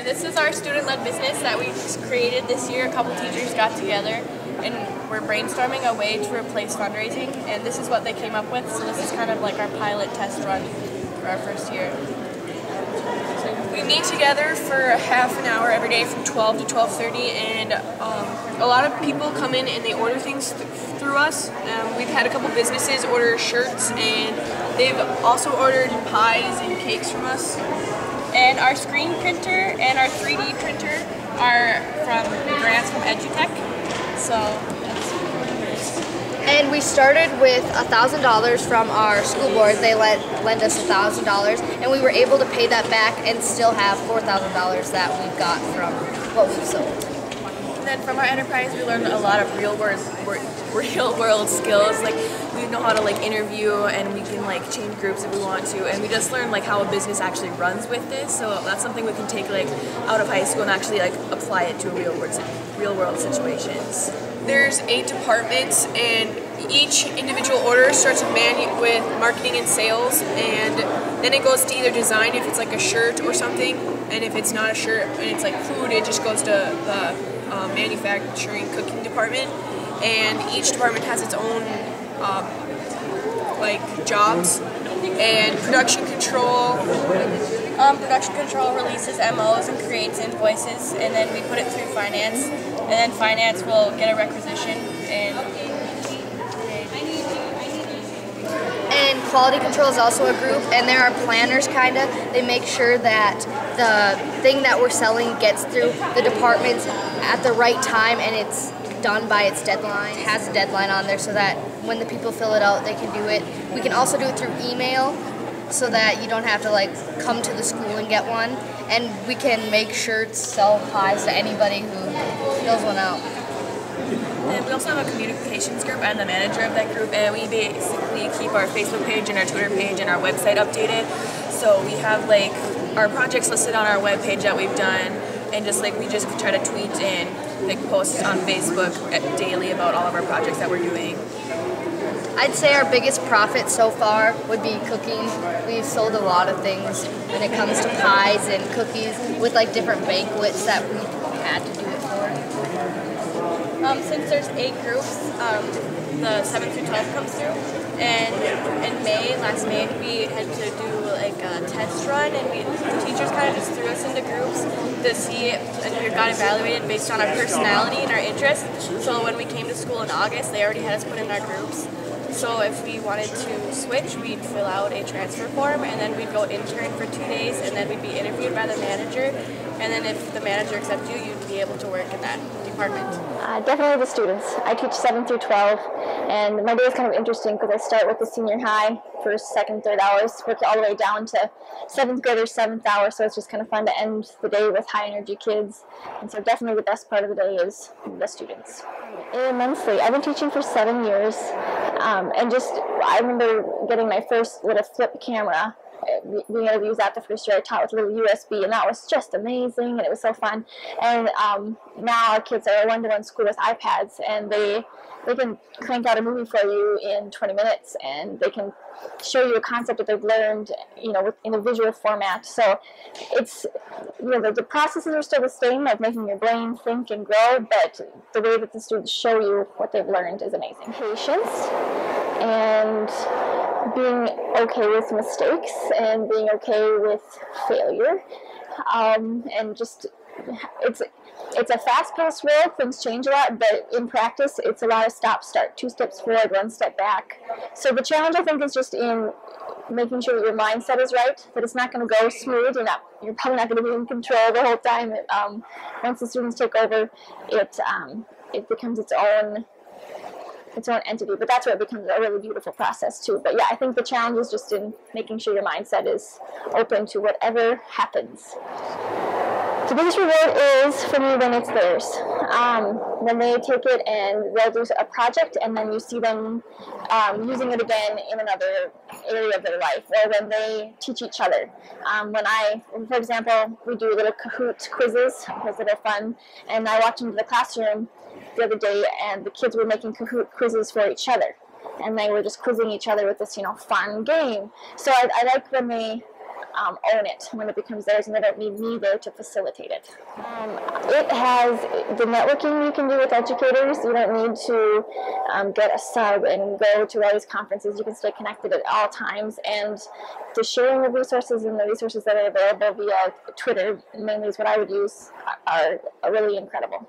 This is our student-led business that we just created this year. A couple teachers got together and we're brainstorming a way to replace fundraising, and this is what they came up with. So this is kind of like our pilot test run for our first year. We meet together for half an hour every day from 12 to 12:30, and a lot of people come in and they order things through us. We've had a couple businesses order shirts, and they've also ordered pies and cakes from us. And our screen printer and our 3D printer are from grants from EduTech. So and we started with $1,000 from our school board. They lend us $1,000, and we were able to pay that back and still have $4,000 that we got from what we sold. And then from our enterprise, we learned a lot of real world skills. Like we know how to interview, and we can change groups if we want to. And we just learned how a business actually runs with this. So that's something we can take out of high school and actually apply it to real world situations. There's 8 departments, and each individual order starts with marketing and sales, and then it goes to either design if it's a shirt or something, and if it's not a shirt and it's food, it just goes to the manufacturing cooking department. And each department has its own jobs. And production control releases MOs and creates invoices, and then we put it through finance, and then finance will get a requisition and quality control is also a group, and there are planners they make sure that the thing that we're selling gets through the departments at the right time, and it's done by its deadline. It has a deadline on there so that when the people fill it out, they can do it. We can also do it through email so that you don't have to come to the school and get one. And we can make shirts, sell pies to anybody who fills one out. And we also have a communications group. I'm the manager of that group, and we basically keep our Facebook page and our Twitter page and our website updated. So we have our projects listed on our webpage that we've done, and we just try to tweet and post on Facebook daily about all of our projects that we're doing. I'd say our biggest profit so far would be cooking. We've sold a lot of things when it comes to pies and cookies with different banquets that we had to do it for. Since there's 8 groups, the 7th through 12th comes through, and in last May, we had to do a test run, and the teachers kind of just threw us into groups to see and we got evaluated based on our personality and our interests. So when we came to school in August, they already had us put in our groups. So if we wanted to switch, we'd fill out a transfer form, and then we'd go intern for 2 days, and then we'd be interviewed by the manager, and then if the manager accepts you, you'd be able to work in that department. Definitely the students. I teach 7th through 12, and my day is kind of interesting because I start with the senior high, first, second, third hours, work all the way down to 7th graders, 7th hour, so it's just kind of fun to end the day with high energy kids. And so definitely the best part of the day is the students. Immensely. I've been teaching for 7 years, and I remember getting my first little flip camera, being able to use that the first year I taught with a little USB, and that was just amazing, and it was so fun. And now our kids are a one-to-one school with iPads, and they can crank out a movie for you in 20 minutes, and they can show you a concept that they've learned, in a visual format. So it's, the processes are still the same of making your brain think and grow, but the way that the students show you what they've learned is amazing. Patience and being okay with mistakes and being okay with failure, and just it's a fast-paced world. Things change a lot, but in practice, it's a lot of stop-start, 2 steps forward, 1 step back. So the challenge, I think, is just in making sure that your mindset is right, that it's not going to go smooth. You're probably not going to be in control the whole time. Once the students take over, it becomes its own entity, but that's where it becomes a really beautiful process too. But yeah, I think the challenge is just in making sure your mindset is open to whatever happens. The biggest reward is for me when it's theirs. When they take it and they'll do a project, and then you see them using it again in another area of their life, or when they teach each other. For example, we do little Kahoot quizzes because they're fun, and I walked into the classroom the other day, and the kids were making Kahoot quizzes for each other, and they were just quizzing each other with this, fun game. So I like when they own it when it becomes theirs, and they don't need me there to facilitate it. It has the networking you can do with educators. You don't need to get a sub and go to all these conferences. You can stay connected at all times, and the sharing of resources and the resources that are available via Twitter, mainly is what I would use, are really incredible.